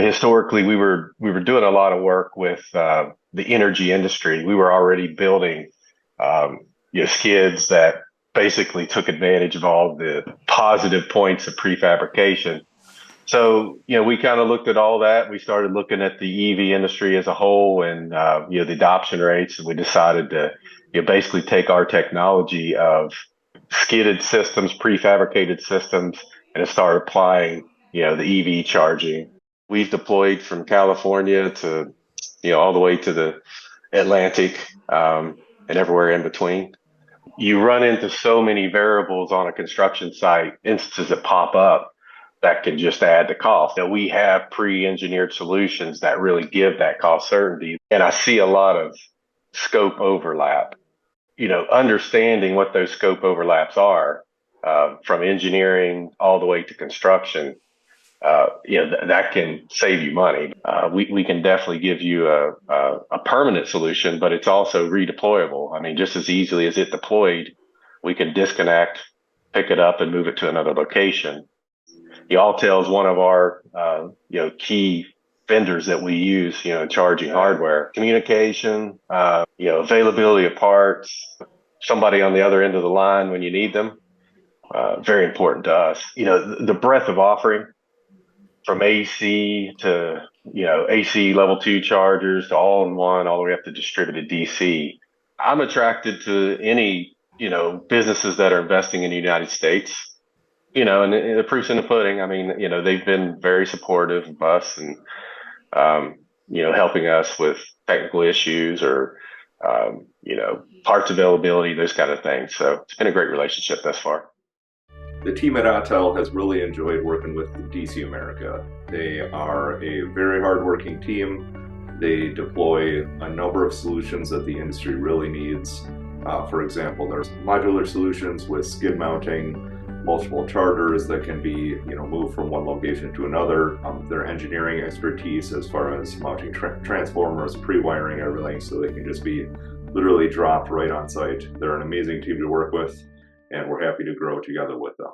Historically we were doing a lot of work with the energy industry. We were already building um, skids that basically took advantage of all the positive points of prefabrication. So, we kind of looked at all that. We started looking at the EV industry as a whole and, the adoption rates. And we decided to, basically take our technology of skidded systems, prefabricated systems, and start applying, the EV charging. We've deployed from California to, all the way to the Atlantic, and everywhere in between. You run into so many variables on a construction site, instances that pop up that can just add to cost. We have pre-engineered solutions that really give that cost certainty. And I see a lot of scope overlap. Understanding what those scope overlaps are, from engineering all the way to construction, that can save you money. We can definitely give you a permanent solution, but it's also redeployable. I mean, just as easily as it deployed, we can disconnect, pick it up, and move it to another location. The Autel is one of our key vendors that we use, in charging hardware. Communication, availability of parts, somebody on the other end of the line when you need them, very important to us. The breadth of offering from AC to, AC level 2 chargers to all in one, all the way up to distributed DC. I'm attracted to any, businesses that are investing in the United States. And the proof's in the pudding. I mean, they've been very supportive of us and, helping us with technical issues or, parts availability, those kind of things. So it's been a great relationship thus far. The team at Autel has really enjoyed working with DC America. They are a very hardworking team. They deploy a number of solutions that the industry really needs. For example, there's modular solutions with skid mounting, multiple chargers that can be moved from one location to another. Their engineering expertise as far as mounting transformers, pre-wiring everything so they can just be literally dropped right on site. They're an amazing team to work with, and we're happy to grow together with them.